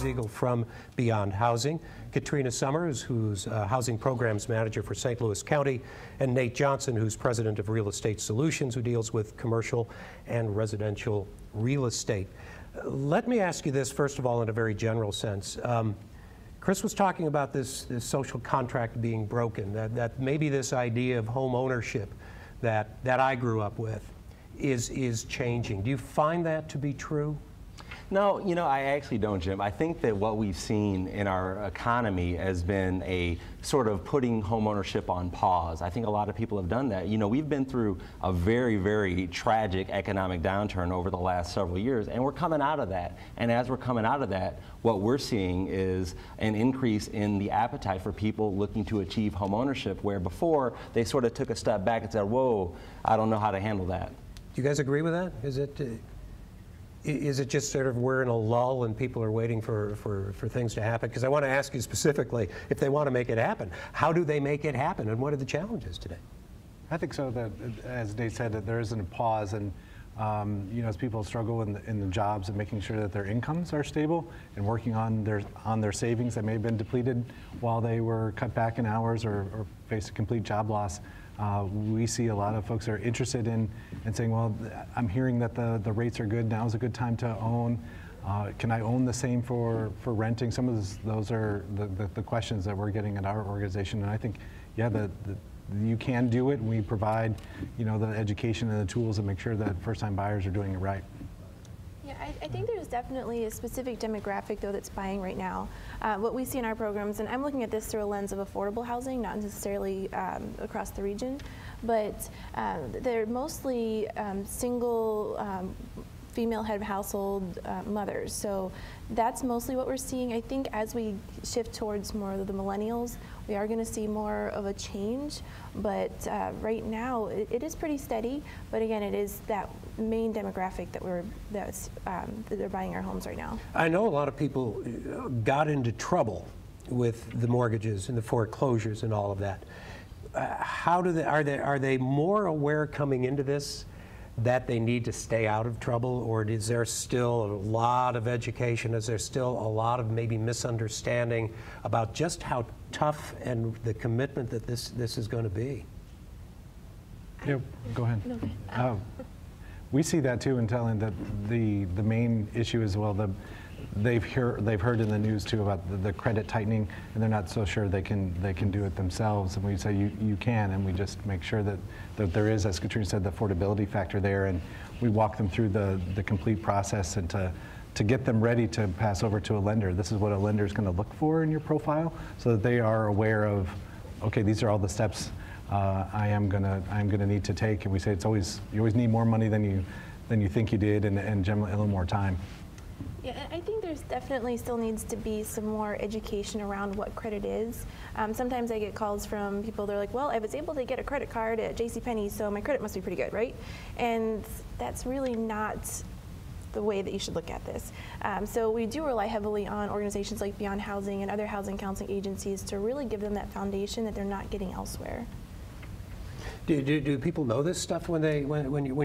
Ziegel from Beyond Housing, Katrina Summers, who's Housing Programs Manager for St. Louis County, and Nate Johnson, who's President of Real Estate Solutions, who deals with commercial and residential real estate. Let me ask you this, first of all, in a very general sense. Chris was talking about this social contract being broken, that maybe this idea of home ownership that I grew up with is changing. Do you find that to be true? No, you know, I actually don't, Jim. I think that what we've seen in our economy has been a sort of putting homeownership on pause. I think a lot of people have done that. You know, we've been through a very, very tragic economic downturn over the last several years, and we're coming out of that. And as we're coming out of that, what we're seeing is an increase in the appetite for people looking to achieve homeownership, where before they sort of took a step back and said, whoa, I don't know how to handle that. Do you guys agree with that? Is it just sort of we're in a lull and people are waiting for things to happen? Because I want to ask you specifically, if they want to make it happen, how do they make it happen, and what are the challenges today? I think so, that, as Nate said, that there isn't a pause, and you know, as people struggle in the jobs and making sure that their incomes are stable and working on their savings that may have been depleted while they were cut back in hours or faced a complete job loss. We see a lot of folks are interested in saying, well, I'm hearing that the rates are good, now is a good time to own. Can I own the same for renting? Some of those are the questions that we're getting at our organization, and I think, yeah, you can do it, and we provide, you know, the education and the tools to make sure that first-time buyers are doing it right. Yeah, I think there's definitely a specific demographic, though, that's buying right now. What we see in our programs, and I'm looking at this through a lens of affordable housing, not necessarily across the region, but they're mostly single female head of household mothers. So that's mostly what we're seeing. I think as we shift towards more of the millennials, we are going to see more of a change, but right now it is pretty steady. But again, it is that main demographic that they're buying our homes right now. I know a lot of people got into trouble with the mortgages and the foreclosures and all of that. Are they more aware coming into this that they need to stay out of trouble, or is there still a lot of education? Is there still a lot of maybe misunderstanding about just how tough and the commitment that this is going to be? Yeah, go ahead. No. We see that too in telling that the main issue is, well, they've heard in the news too about the credit tightening, and they're not so sure they can do it themselves. And we say you can, and we just make sure that there is, as Katrina said, the affordability factor there, and we walk them through the complete process and to get them ready to pass over to a lender. This is what a lender is going to look for in your profile, so that they are aware of, okay, these are all the steps I'm gonna need to take. And we say you always need more money than you think you did, and generally a little more time. Yeah, I think there's definitely still needs to be some more education around what credit is. Sometimes I get calls from people, they're like, well, I was able to get a credit card at JCPenney, so my credit must be pretty good, right? And that's really not the way that you should look at this. So we do rely heavily on organizations like Beyond Housing and other housing counseling agencies to really give them that foundation that they're not getting elsewhere. Do people know this stuff when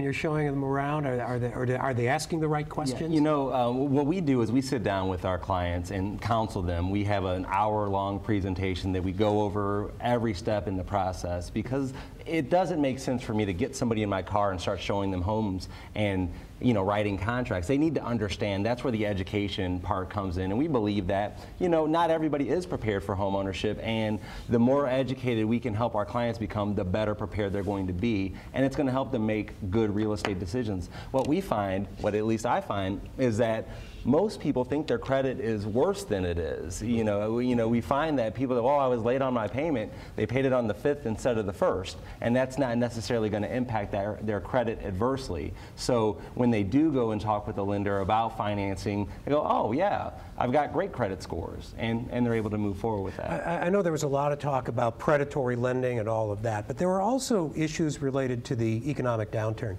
you're showing them around? Are they asking the right questions? Yeah, you know, what we do is we sit down with our clients and counsel them. We have an hour-long presentation that we go over every step in the process, because it doesn't make sense for me to get somebody in my car and start showing them homes and, you know, writing contracts. They need to understand. That's where the education part comes in, and we believe that, you know, not everybody is prepared for home ownership, and the more educated we can help our clients become, the better prepared they're going to be, and it's going to help them make good real estate decisions. What we find, what at least I find, is that most people think their credit is worse than it is. You know, we find that people that, oh, I was late on my payment, they paid it on the 5th instead of the 1st, and that's not necessarily going to impact their credit adversely. So when they do go and talk with the lender about financing, they go, oh yeah, I've got great credit scores, and they're able to move forward with that. I know there was a lot of talk about predatory lending and all of that, but there were also issues related to the economic downturn.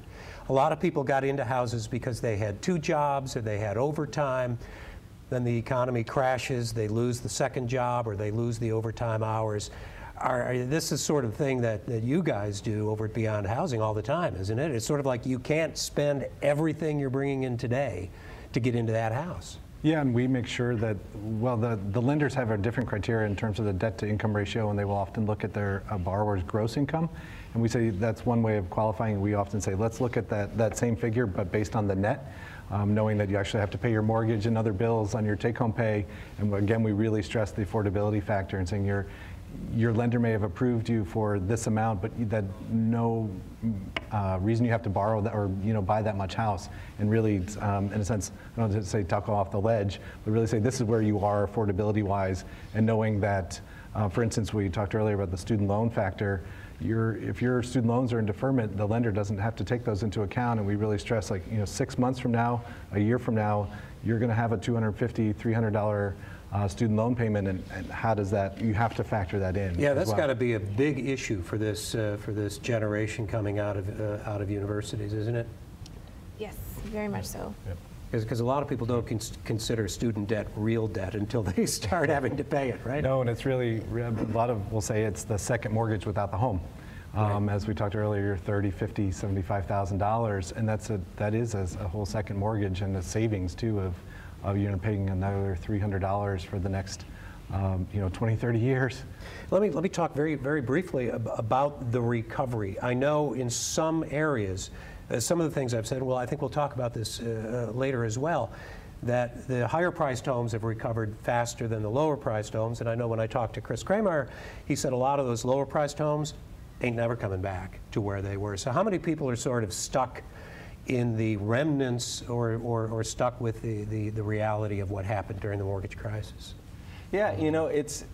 A lot of people got into houses because they had 2 jobs or they had overtime. Then the economy crashes, they lose the 2nd job, or they lose the overtime hours. This is sort of thing that you guys do over at Beyond Housing all the time, isn't it? It's sort of like you can't spend everything you're bringing in today to get into that house. Yeah, and we make sure that, well, the lenders have a different criteria in terms of the debt to income ratio, and they will often look at their borrower's gross income. And we say that's one way of qualifying. We often say, let's look at that same figure, but based on the net, knowing that you actually have to pay your mortgage and other bills on your take-home pay. And again, we really stress the affordability factor and saying your lender may have approved you for this amount, but that no reason you have to borrow that or buy that much house. And really, in a sense, I don't want to say talk off the ledge, but really say this is where you are affordability-wise, and knowing that, for instance, we talked earlier about the student loan factor. If your student loans are in deferment, the lender doesn't have to take those into account, and we really stress 6 months from now, a year from now, you're going to have a $250, $300 student loan payment, and how does that? You have to factor that in. Yeah, that's got to be a big issue for this generation coming out of universities, isn't it? Yes, very much so. Yep. Because a lot of people don't consider student debt real debt until they start having to pay it, right? No, and it's really, a lot of will say it's the second mortgage without the home. Right. As we talked earlier, $30,000, $50,000, $75,000, and that is a whole second mortgage, and the savings too of paying another $300 for the next 20, 30 years. Let me talk very, very briefly about the recovery. I know in some areas, some of the things I've said, well, I think we'll talk about this later as well, that the higher priced homes have recovered faster than the lower priced homes. And I know when I talked to Chris Kramer, he said a lot of those lower priced homes ain't never coming back to where they were. So how many people are sort of stuck in the remnants or stuck with the reality of what happened during the mortgage crisis? Yeah, it's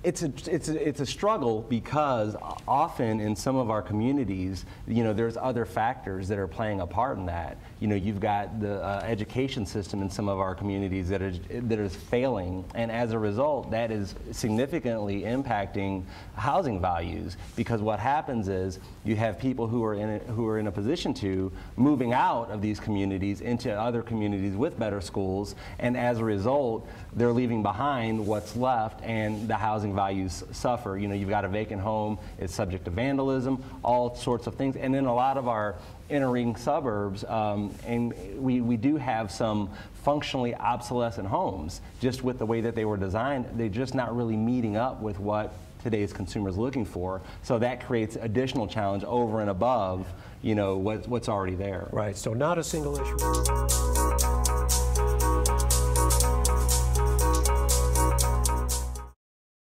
a struggle because often in some of our communities, there's other factors that are playing a part in that. You've got the education system in some of our communities that is failing, and as a result, that is significantly impacting housing values. Because what happens is you have people who are in a position to moving out of these communities into other communities with better schools, and as a result, they're leaving behind what's left, and the housing values suffer. You've got a vacant home, it's subject to vandalism, all sorts of things. And in a lot of our inner-ring suburbs, and we do have some functionally obsolescent homes, just with the way that they were designed. They're just not really meeting up with what today's consumer is looking for. So that creates additional challenge over and above, what's already there. Right, so not a single issue.